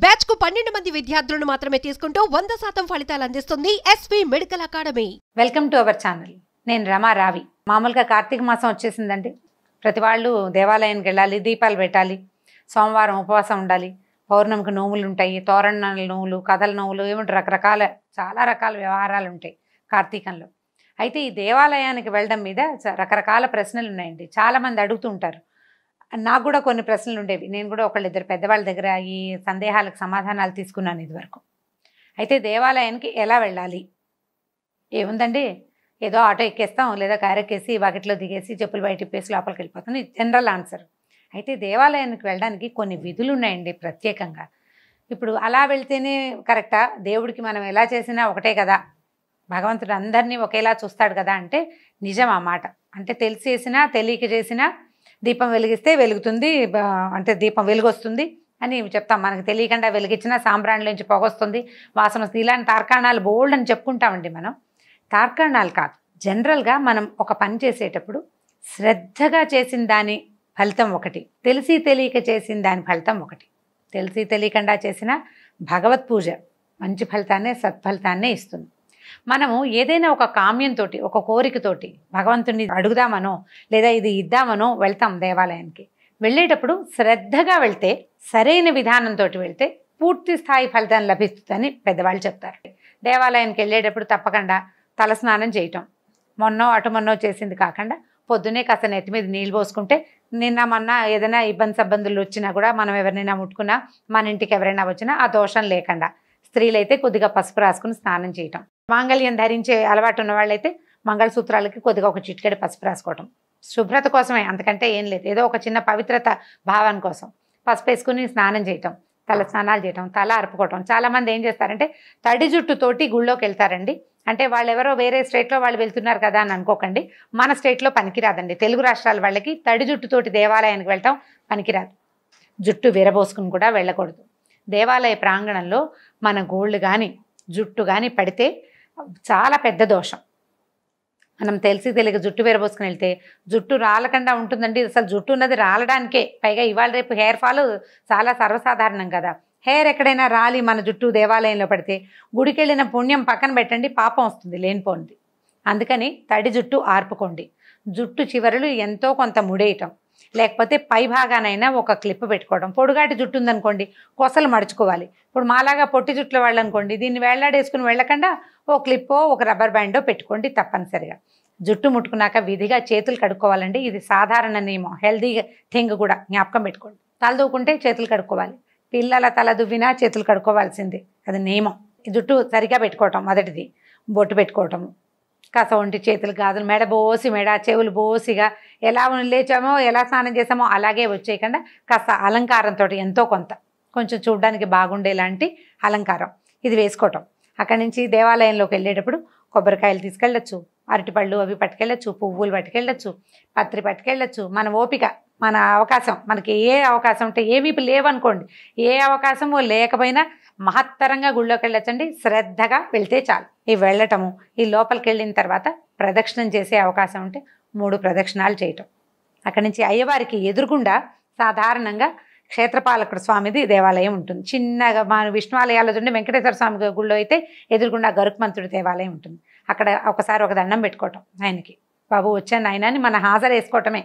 Batch కు 12 మంది విద్యార్థులను మాత్రమే తీసుకుంటూ 100% ఫలితాలు అందిస్తుంది SV medical academy. Welcome to our channel. నేను రమా రావి. మామూలుగా కార్తీక మాసం వచ్చేసిందండి. ప్రతి వాళ్ళు దేవాలయానికి వెళ్ళాలి, దీపాలు పెట్టాలి, సోమవారం ఉపవాసం ఉండాలి, పౌర్ణమికి నోములు ఉంటాయి, తోరణాల నోములు, కథల నోములు, ఏమిటి చాలా రకాల వ్యవహారాలు ఉంటాయి కార్తీకంలో. అయితే ఈ దేవాలయానికి వెళ్ళడం మీద రకరకాల ప్రశ్నలు ఉన్నాయండి. చాలామంది అడుగుతూ ఉంటారు. నాకు కూడా కొన్ని ప్రశ్నలు ఉండేవి. నేను కూడా ఒకళ్ళిద్దరు పెద్దవాళ్ళ దగ్గర ఈ సందేహాలకు సమాధానాలు తీసుకున్నాను ఇదివరకు. అయితే దేవాలయానికి ఎలా వెళ్ళాలి? ఏముందండి, ఏదో ఆటో ఎక్కేస్తాం, లేదా కారు ఎక్కేసి బకెట్లో దిగేసి చెప్పులు బయట ఇప్పేసి లోపలికి వెళ్ళిపోతాం. ఇది జనరల్ ఆన్సర్. అయితే దేవాలయానికి వెళ్ళడానికి కొన్ని విధులు ఉన్నాయండి ప్రత్యేకంగా. ఇప్పుడు అలా వెళ్తేనే కరెక్టా? దేవుడికి మనం ఎలా చేసినా ఒకటే కదా, భగవంతుడు అందరినీ ఒకేలా చూస్తాడు కదా అంటే నిజం ఆ మాట. అంటే తెలిసి చేసినా తెలియక చేసినా దీపం వెలిగిస్తే వెలుగుతుంది, అంటే దీపం వెలుగొస్తుంది అని చెప్తాం. మనకు తెలియకుండా వెలిగించినా సాంబ్రాణిలోంచి పొగొస్తుంది, వాసన వస్తుంది. ఇలాంటి తార్కాణాలు బోల్డ్ అని చెప్పుకుంటామండి మనం. తార్కాణాలు కాదు, జనరల్గా మనం ఒక పని చేసేటప్పుడు శ్రద్ధగా చేసిన దాని ఫలితం ఒకటి, తెలిసి తెలియక చేసిన దాని ఫలితం ఒకటి. తెలిసి తెలియకుండా చేసిన భగవత్ పూజ మంచి ఫలితాన్నే, సత్ఫలితాన్నే ఇస్తుంది. మనము ఏదైనా ఒక కామ్యంతో, ఒక కోరికతోటి భగవంతుడిని అడుగుదామనో లేదా ఇది ఇద్దామనో వెళ్తాం దేవాలయానికి. వెళ్ళేటప్పుడు శ్రద్ధగా వెళ్తే, సరైన విధానంతో వెళ్తే పూర్తి స్థాయి ఫలితం లభిస్తుందని పెద్దవాళ్ళు చెప్తారు. దేవాలయానికి వెళ్ళేటప్పుడు తప్పకుండా తలస్నానం చేయటం, మొన్నో చేసింది కాకుండా పొద్దునే కాస్త నెత్తి మీద నీళ్ళు పోసుకుంటే, నిన్న మొన్న ఏదైనా ఇబ్బందులు వచ్చినా కూడా, మనం ఎవరినైనా ముట్టుకున్నా, మన ఇంటికి ఎవరైనా వచ్చినా ఆ దోషం లేకుండా, స్త్రీలైతే కొద్దిగా పసుపు రాసుకుని స్నానం చేయటం, మాంగళ్యం ధరించే అలవాటు ఉన్న వాళ్ళైతే మంగళసూత్రాలకి కొద్దిగా ఒక చిటికెడు పసుపు రాసుకోవటం, శుభ్రత కోసమే, అంతకంటే ఏం లేదు. ఏదో ఒక చిన్న పవిత్రత భావం కోసం పసుపు వేసుకుని స్నానం చేయటం, తల స్నానాలు చేయటం, తల అరుపుకోవటం. చాలామంది ఏం చేస్తారంటే తడి జుట్టుతోటి గుళ్ళోకి వెళ్తారండి. అంటే వాళ్ళు ఎవరో వేరే స్టేట్లో వాళ్ళు వెళ్తున్నారు కదా అని అనుకోకండి. మన స్టేట్లో పనికిరాదండి. తెలుగు రాష్ట్రాల వాళ్ళకి తడి జుట్టుతోటి దేవాలయానికి వెళ్ళటం పనికిరాదు. జుట్టు విరబోసుకుని కూడా వెళ్ళకూడదు. దేవాలయ ప్రాంగణంలో మన గోళ్ళు కానీ జుట్టు కానీ పడితే చాలా పెద్ద దోషం. మనం తెలిసి తెలియక జుట్టు విరబోసుకుని వెళ్తే జుట్టు రాలకుండా ఉంటుందండి. అసలు జుట్టు ఉన్నది రాలడానికే. పైగా ఇవాళ రేపు హెయిర్ ఫాల్ చాలా సర్వసాధారణం కదా. హెయిర్ ఎక్కడైనా రాలి మన జుట్టు దేవాలయంలో పడితే గుడికి వెళ్ళిన పుణ్యం పక్కన పెట్టండి, పాపం వస్తుంది లేనిపోంది. అందుకని తడి జుట్టు ఆర్పుకోండి. జుట్టు చివరలు ఎంతో కొంత ముడేయటం, లేకపోతే పై భాగానైనా ఒక క్లిప్ పెట్టుకోవడం. పొడుగాటి జుట్టు ఉందనుకోండి, కొసలు మడుచుకోవాలి. ఇప్పుడు మాలాగా పొట్టి జుట్టుల వాళ్ళు అనుకోండి, దీన్ని వేళ్లాడేసుకుని వెళ్ళకుండా ఓ క్లిప్పో ఒక రబ్బర్ బ్యాండో పెట్టుకోండి తప్పనిసరిగా. జుట్టు ముట్టుకున్నాక విధిగా చేతులు కడుక్కోవాలండి. ఇది సాధారణ నియమం, హెల్దీ థింగ్ కూడా జ్ఞాపకం పెట్టుకోండి. తల దూకుంటే చేతులు కడుక్కోవాలి, పిల్లల తల దువ్వినా చేతులు కడుక్కోవాల్సిందే, అది నియమం. జుట్టు సరిగా పెట్టుకోవటం మొదటిది. బొట్టు పెట్టుకోవటము, కాస్త ఒంటి చేతులు గాజులు, మెడ బోసి, చెవులు బోసిగా ఎలా లేచామో ఎలా స్నానం చేసామో అలాగే వచ్చేయకుండా కాస్త అలంకారంతో ఎంతో కొంచెం చూడడానికి బాగుండేలాంటి అలంకారం ఇది వేసుకోవటం. అక్కడి నుంచి దేవాలయంలోకి వెళ్ళేటప్పుడు కొబ్బరికాయలు తీసుకెళ్ళచ్చు, అరటిపళ్ళు అవి పట్టుకెళ్ళచ్చు, పువ్వులు పట్టుకెళ్ళచ్చు, పత్రి పట్టుకెళ్ళచ్చు. మన ఓపిక, మన అవకాశం, మనకి ఏ అవకాశం ఉంటే, ఏమీ లేవనుకోండి, ఏ అవకాశమో లేకపోయినా మహత్తరంగా గుళ్ళోకి వెళ్ళొచ్చండి. శ్రద్ధగా వెళ్తే చాలు. ఈ వెళ్ళటము, ఈ లోపలికి వెళ్ళిన తర్వాత ప్రదక్షిణం చేసే అవకాశం ఉంటే 3 ప్రదక్షిణాలు చేయటం. అక్కడి నుంచి అయ్యవారికి ఎదురుగుండా సాధారణంగా క్షేత్రపాలకుడు స్వామిది దేవాలయం ఉంటుంది. చిన్నగా మన విష్ణు ఆలయాల్లో చూడండి, వెంకటేశ్వర స్వామి గుళ్ళో అయితే ఎదురుగుండా గరుత్మంతుడి దేవాలయం ఉంటుంది. అక్కడ ఒకసారి ఒక దండం పెట్టుకోవటం, ఆయనకి బాబు వచ్చాను ఆయన అని మన హాజరు వేసుకోవటమే.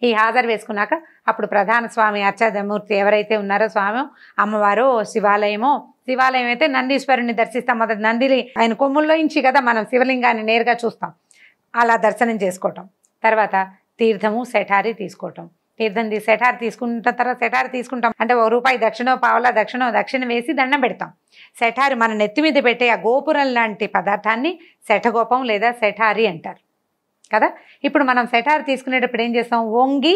ఈ హాజరు వేసుకున్నాక అప్పుడు ప్రధాన స్వామి అర్చాదమూర్తి ఎవరైతే ఉన్నారో, స్వామి అమ్మవారో శివాలయం అయితే నందీశ్వరుని దర్శిస్తాం. మొదటి నందిని ఆయన కొమ్ముల్లో ఇంచి కదా మనం శివలింగాన్ని నేరుగా చూస్తాం, అలా దర్శనం చేసుకోవటం. తర్వాత తీర్థము సెఠారీ తీసుకోవటం. సెఠారీ తీసుకుంటున్న తర్వాత సెఠారీ తీసుకుంటాం అంటే ₹1 దక్షిణో పావలా దక్షిణ వేసి దండం పెడతాం. సెఠారీ మన నెత్తి మీద పెట్టే ఆ గోపురం లాంటి పదార్థాన్ని శఠగోపం లేదా సెఠారీ అంటారు కదా. ఇప్పుడు మనం సెఠారీ తీసుకునేటప్పుడు ఏం చేస్తాం, వంగి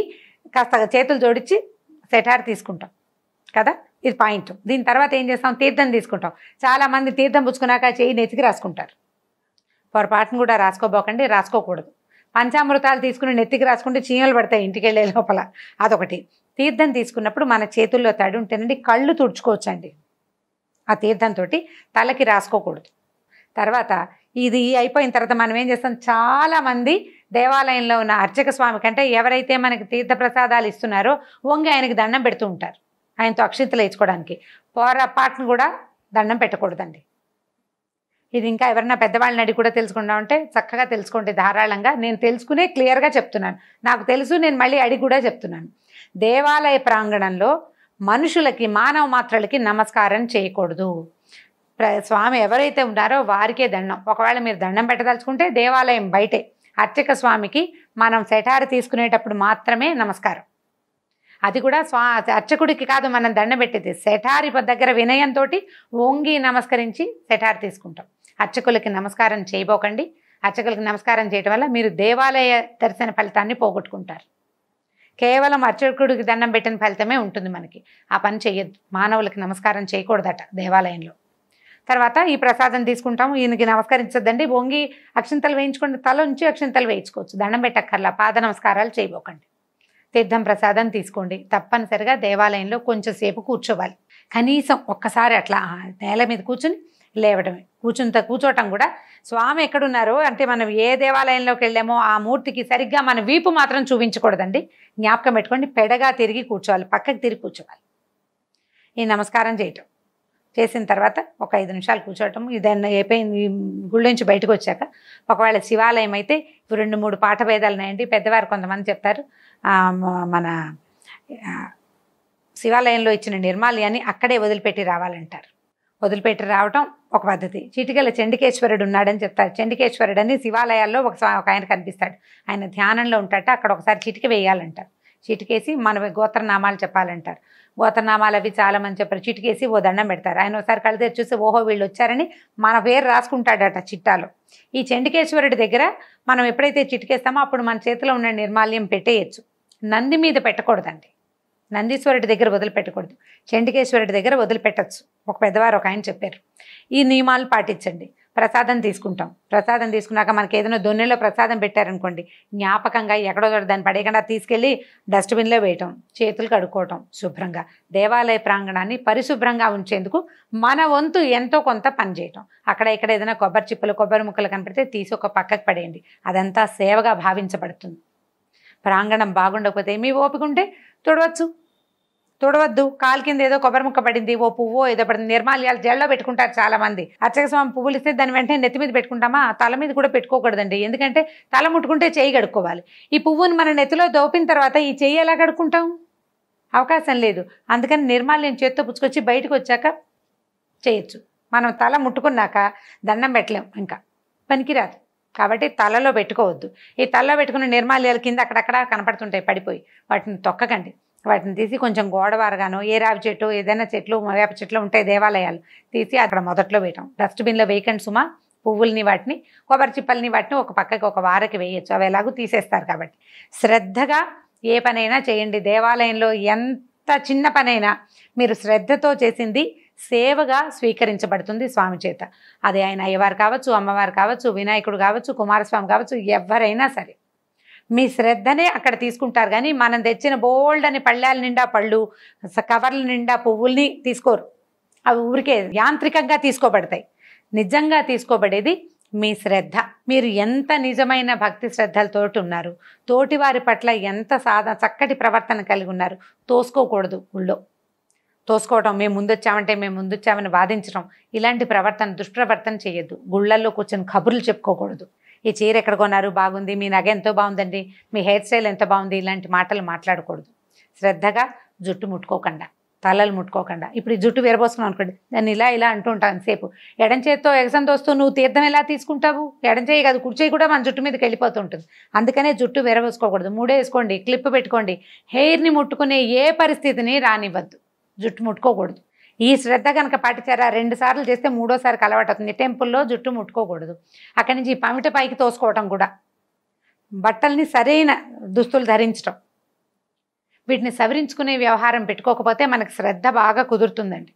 కాస్త చేతులు జోడించి సెఠారీ తీసుకుంటాం కదా, ఇది పాయింట్. దీని తర్వాత ఏం చేస్తాం, తీర్థం తీసుకుంటాం. చాలామంది తీర్థం పుచ్చుకున్నాక చేయి నెత్తికి రాసుకుంటారు. పొరపాటును కూడా రాసుకోబోకండి, రాసుకోకూడదు. పంచామృతాలు తీసుకుని నెత్తికి రాసుకుంటే చీమలు పడతాయి ఇంటికి వెళ్ళే లోపల, అదొకటి. తీర్థం తీసుకున్నప్పుడు మన చేతుల్లో తడి ఉంటేనండి కళ్ళు తుడుచుకోవచ్చండి. ఆ తీర్థంతో తలకి రాసుకోకూడదు. తర్వాత ఇది అయిపోయిన తర్వాత మనం ఏం చేస్తాం, చాలామంది దేవాలయంలో ఉన్న అర్చక స్వామి కంటే ఎవరైతే మనకి తీర్థ ప్రసాదాలు ఇస్తున్నారో వంగి ఆయనకి దండం పెడుతూ ఉంటారు. ఆయనతో అక్షింతలు వేయించుకోవడానికి. పొరపాటును కూడా దండం పెట్టకూడదండి. ఇది ఇంకా ఎవరైనా పెద్దవాళ్ళని అడిగి కూడా తెలుసుకుందామంటే చక్కగా తెలుసుకోండి ధారాళంగా. నేను తెలుసుకునే క్లియర్గా చెప్తున్నాను, నాకు తెలుసు, నేను మళ్ళీ అడిగి కూడా చెప్తున్నాను. దేవాలయ ప్రాంగణంలో మనుషులకి, మానవ మాత్రలకి నమస్కారం చేయకూడదు. స్వామి ఎవరైతే ఉన్నారో వారికే దండం. ఒకవేళ మీరు దండం పెట్టదలుచుకుంటే దేవాలయం బయటే అర్చక స్వామికి మనం సెటారి తీసుకునేటప్పుడు మాత్రమే నమస్కారం. అది కూడా అర్చకుడికి కాదు మనం దండం పెట్టేది, సెటారి దగ్గర వినయంతో వంగి నమస్కరించి సెటారి తీసుకుంటాం. అర్చకులకి నమస్కారం చేయబోకండి. అర్చకులకి నమస్కారం చేయడం వల్ల మీరు దేవాలయ దర్శన ఫలితాన్ని పోగొట్టుకుంటారు. కేవలం అర్చకుడికి దండం పెట్టిన ఫలితమే ఉంటుంది మనకి. ఆ పని చెయ్యొద్దు. మానవులకి నమస్కారం చేయకూడదట దేవాలయంలో. తర్వాత ఈ ప్రసాదం తీసుకుంటాము. ఈయనకి నమస్కరించద్దండి, వంగి అక్షింతలు వేయించుకోండి, తల ఉంచి అక్షింతలు వేయించుకోవచ్చు, దండం పెట్టక్కర్లా. పాద నమస్కారాలు చేయబోకండి. తీర్థం ప్రసాదం తీసుకోండి. తప్పనిసరిగా దేవాలయంలో కొంచెం సేపు కూర్చోవాలి. కనీసం ఒక్కసారి అట్లా నేల మీద కూర్చుని లేవడమే. కూర్చోవటం కూడా స్వామి ఎక్కడున్నారో అంటే మనం ఏ దేవాలయంలోకి వెళ్ళామో ఆ మూర్తికి సరిగ్గా మన వీపు మాత్రం చూపించకూడదండి. జ్ఞాపకం పెట్టుకోండి. పెడగా తిరిగి కూర్చోవాలి, పక్కకి తిరిగి కూర్చోవాలి. ఈ నమస్కారం చేయటం చేసిన తర్వాత ఒక 5 నిమిషాలు కూర్చోవటం. ఇదన్న అయిపోయింది. గుళ్ళ నుంచి బయటకు వచ్చాక ఒకవేళ శివాలయం అయితే 2-3 పాఠ భేదాలు ఉన్నాయండి. పెద్దవారు కొంతమంది చెప్తారు మన శివాలయంలో ఇచ్చిన నిర్మాల్యాన్ని అక్కడే వదిలిపెట్టి రావాలంటారు. వదిలిపెట్టి రావటం ఒక పద్ధతి. చిటికెల చండికేశ్వరుడు ఉన్నాడని చెప్తారు. చండికేశ్వరుడు అని శివాలయాల్లో ఒక ఆయన కనిపిస్తాడు. ఆయన ధ్యానంలో ఉంటాట. అక్కడ ఒకసారి చిటిక వేయాలంటారు. చిటికేసి మన గోత్రనామాలు చెప్పాలంటారు. గోత్రనామాలు అవి చాలామంది చెప్పారు. చిటికేసి ఓ దండం పెడతారు. ఆయన ఒకసారి కళ్ళు తెరిచి చూసి ఓహో వీళ్ళు వచ్చారని మన పేరు రాసుకుంటాడట చిట్టాలో. ఈ చండికేశ్వరుడి దగ్గర మనం ఎప్పుడైతే చిటికేస్తామో అప్పుడు మన చేతిలో ఉన్న నిర్మాల్యం పెట్టేయచ్చు. నంది మీద పెట్టకూడదండి. నందీశ్వరుడి దగ్గర వదిలిపెట్టకూడదు. చండికేశ్వరుడి దగ్గర వదిలిపెట్టచ్చు. ఒక పెద్దవారు ఒక ఆయన చెప్పారు. ఈ నియమాలు పాటించండి. ప్రసాదం తీసుకుంటాం. ప్రసాదం తీసుకున్నాక మనకి ఏదైనా దొన్నెలో ప్రసాదం పెట్టారనుకోండి, జ్ఞాపకంగా ఎక్కడో దాన్ని పడేయకుండా తీసుకెళ్ళి డస్ట్బిన్లో వేయటం, చేతులు కడుక్కోవటం శుభ్రంగా. దేవాలయ ప్రాంగణాన్ని పరిశుభ్రంగా ఉంచేందుకు మన వంతు ఎంతో కొంత పని చేయటం. అక్కడ ఇక్కడ ఏదైనా కొబ్బరి చిప్పలు, కొబ్బరి ముక్కలు కనపడితే తీసి ఒక పక్కకు పడేయండి. అదంతా సేవగా భావించబడుతుంది. ప్రాంగణం బాగుండకపోతే మీ ఓపిక ఉంటే తుడవద్దు. కాలు కింద ఏదో కొబ్బరి ముక్క పడింది, ఓ పువ్వో ఏదో పడింది, నిర్మాల్యాలు జల్లో పెట్టుకుంటారు చాలామంది. అర్చక స్వామి పువ్వులు ఇస్తే దాన్ని వెంటనే నెత్తి మీద పెట్టుకుంటామా? తల మీద కూడా పెట్టుకోకూడదండి. ఎందుకంటే తల ముట్టుకుంటే చెయ్యి కడుక్కోవాలి. ఈ పువ్వుని మన నెత్తిలో దోపిన తర్వాత ఈ చెయ్యి ఎలా కడుక్కుంటాం? అవకాశం లేదు. అందుకని నిర్మాల్యం చేత్తో పుచ్చుకొచ్చి బయటకు వచ్చాక చేయొచ్చు. మనం తల ముట్టుకున్నాక దండం పెట్టలేం, ఇంకా పనికిరాదు. కాబట్టి తలలో పెట్టుకోవద్దు. ఈ తలలో పెట్టుకున్న నిర్మాల్యాల కింద అక్కడక్కడ కనపడుతుంటాయి పడిపోయి, వాటిని తొక్కకండి. వాటిని తీసి కొంచెం గోడవారగానో ఏ రావి చెట్టు ఏదైనా చెట్లు వేప చెట్లు ఉంటాయి దేవాలయాలు, తీసి అక్కడ మొదట్లో వేయటం. డస్ట్బిన్లో వేయకండి సుమా. పువ్వుల్ని వాటిని కొబ్బరి చిప్పల్ని వాటిని ఒక పక్కకి ఒక వారకి వేయచ్చు. అవి ఎలాగూ తీసేస్తారు. కాబట్టి శ్రద్ధగా ఏ పనైనా చేయండి. దేవాలయంలో ఎంత చిన్న పనైనా మీరు శ్రద్ధతో చేసింది సేవగా స్వీకరించబడుతుంది స్వామి చేత. అది ఆయన అయ్యవారు కావచ్చు, అమ్మవారు కావచ్చు, వినాయకుడు కావచ్చు, కుమారస్వామి కావచ్చు, ఎవరైనా సరే మీ శ్రద్ధనే అక్కడ తీసుకుంటారు. కానీ మనం తెచ్చిన బోల్డ్ అని పళ్ళాల నిండా పళ్ళు, కవర్ల నిండా పువ్వుల్ని తీసుకోరు. అవి ఊరికే యాంత్రికంగా తీసుకోబడతాయి. నిజంగా తీసుకోబడేది మీ శ్రద్ధ. మీరు ఎంత నిజమైన భక్తి శ్రద్ధలతో ఉన్నారు, తోటివారి పట్ల ఎంత చక్కటి ప్రవర్తన కలిగి ఉన్నారు. తోసుకోకూడదు. ఊళ్ళో తోసుకోవటం, మేము ముందొచ్చామని వాదించడం, ఇలాంటి ప్రవర్తన, దుష్ప్రవర్తన చేయొద్దు. గుళ్ళల్లో కూర్చొని కబుర్లు చెప్పుకోకూడదు. ఈ చీర ఎక్కడ కొన్నారు, బాగుంది, మీ నగ ఎంతో బాగుందండి, మీ హెయిర్ స్టైల్ ఎంత బాగుంది, ఇలాంటి మాటలు మాట్లాడకూడదు. శ్రద్ధగా జుట్టు ముట్టుకోకుండా, తలలు ముట్టుకోకుండా. ఇప్పుడు ఈ జుట్టు విరబోసుకున్నాం అనుకోండి, దాన్ని ఇలా అంటూ ఉంటాను సేపు. ఎడం చేత్తో ఎగసం తోస్తూ నువ్వు తీర్థం ఎలా తీసుకుంటావు? ఎడం చేయి కాదు, కుడి చేయి కూడా మన జుట్టు మీద వెళ్ళిపోతూ ఉంటుంది. అందుకనే జుట్టు విరబోసుకోకూడదు. మూడేసుకోండి, క్లిప్ పెట్టుకోండి. హెయిర్ని ముట్టుకునే ఏ పరిస్థితిని రానివ్వద్దు. జుట్టు ముట్టుకోకూడదు. ఈ శ్రద్ధ కనుక పాటించారా 2 సార్లు చేస్తే 3వసారికి అలవాటు అవుతుంది. టెంపుల్లో జుట్టు ముట్టుకోకూడదు. అక్కడి నుంచి పమిట పైకి తోసుకోవటం కూడా, బట్టల్ని సరైన దుస్తులు ధరించటం, వీటిని సవరించుకునే వ్యవహారం పెట్టుకోకపోతే మనకు శ్రద్ధ బాగా కుదురుతుందండి.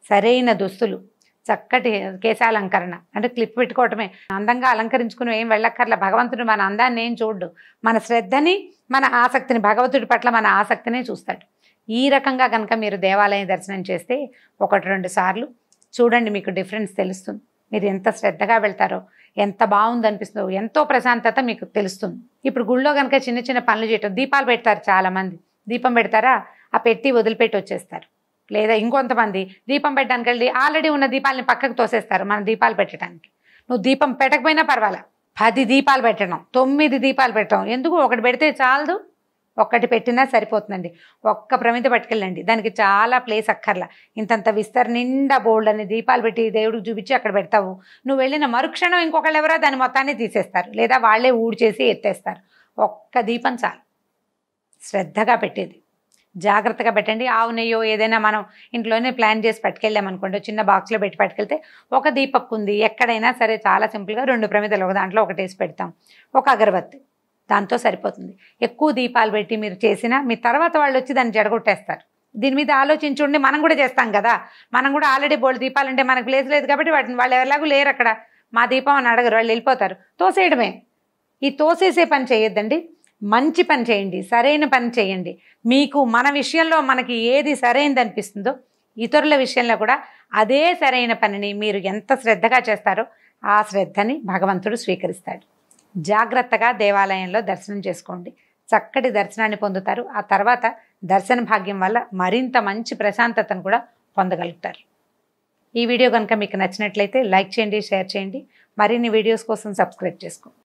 సరైన దుస్తులు, చక్కటి కేశాలంకరణ, అంటే క్లిప్ పెట్టుకోవటమే. అందంగా అలంకరించుకుని ఏం వెళ్ళక్కర్ల. భగవంతుడు మన అందాన్ని ఏం చూడ్డు, మన శ్రద్ధని, మన ఆసక్తిని, భగవంతుడి పట్ల మన ఆసక్తినే చూస్తాడు. ఈ రకంగా కనుక మీరు దేవాలయ దర్శనం చేస్తే 1-2 సార్లు చూడండి, మీకు డిఫరెన్స్ తెలుస్తుంది. మీరు ఎంత శ్రద్ధగా వెళ్తారో, ఎంత బాగుందనిపిస్తుందో, ఎంతో ప్రశాంతత మీకు తెలుస్తుంది. ఇప్పుడు గుళ్ళో కనుక చిన్న చిన్న పనులు చేయటం, దీపాలు పెడతారు చాలామంది. దీపం పెడతారా, ఆ పెట్టి వదిలిపెట్టి వచ్చేస్తారు. లేదా ఇంకొంతమంది దీపం పెట్టడానికి వెళ్ళి ఆల్రెడీ ఉన్న దీపాలని పక్కకు తోసేస్తారు మన దీపాలు పెట్టడానికి. నువ్వు దీపం పెట్టకపోయినా పర్వాలా, 10 దీపాలు పెట్టడం, 9 దీపాలు పెట్టడం ఎందుకు? ఒకటి పెడితే చాలదు, ఒక్కటి పెట్టినా సరిపోతుందండి. ఒక్క ప్రమిద పట్టుకెళ్ళండి, దానికి చాలా ప్లేస్ అక్కర్లా. ఇంతంత విస్తర నిండా బోల్డ్ అని దీపాలు పెట్టి దేవుడికి చూపించి అక్కడ పెడతావు. నువ్వు వెళ్ళిన మరుక్షణం ఇంకొకళ్ళు ఎవరో దాన్ని మొత్తాన్ని తీసేస్తారు, లేదా వాళ్ళే ఊడ్చేసి ఎత్తేస్తారు. ఒక్క దీపం చాలు శ్రద్ధగా పెట్టేది. జాగ్రత్తగా పెట్టండి. ఆవు నెయ్యో ఏదైనా మనం ఇంట్లోనే ప్లాన్ చేసి పట్టుకెళ్ళామనుకోండి, చిన్న బాక్స్లో పెట్టి పట్టుకెళ్తే ఒక దీపక్ ఉంది, ఎక్కడైనా సరే చాలా సింపుల్గా 2 ప్రమిదలు, ఒక దాంట్లో ఒకటి వేసి పెడతాం, ఒక అగరబత్తి, దాంతో సరిపోతుంది. ఎక్కువ దీపాలు పెట్టి మీరు చేసినా మీ తర్వాత వాళ్ళు వచ్చి దాన్ని జడగొట్టేస్తారు. దీని మీద ఆలోచించుండి మనం కూడా చేస్తాం కదా. మనం కూడా ఆల్రెడీ బోల్డ్ దీపాలు ఉంటే మనకు ప్లేస్ లేదు కాబట్టి వాళ్ళు ఎవరిలాగూ లేరు అక్కడ, మా దీపం అని అడగరు, వాళ్ళు వెళ్ళిపోతారు, తోసేయడమే. ఈ తోసేసే పని చేయొద్దండి, మంచి పని చేయండి, సరైన పని చేయండి. మీకు మన విషయంలో మనకి ఏది సరైనది అనిపిస్తుందో ఇతరుల విషయంలో కూడా అదే సరైన పనిని మీరు ఎంత శ్రద్ధగా చేస్తారో ఆ శ్రద్ధని భగవంతుడు స్వీకరిస్తాడు. జాగ్రత్తగా దేవాలయంలో దర్శనం చేసుకోండి, చక్కటి దర్శనాన్ని పొందుతారు. ఆ తర్వాత దర్శన భాగ్యం వల్ల మరింత మంచి ప్రశాంతతను కూడా పొందగలుగుతారు. ఈ వీడియో కనుక మీకు నచ్చినట్లయితే లైక్ చేయండి, షేర్ చేయండి. మరిన్ని వీడియోస్ కోసం సబ్స్క్రైబ్ చేసుకోండి.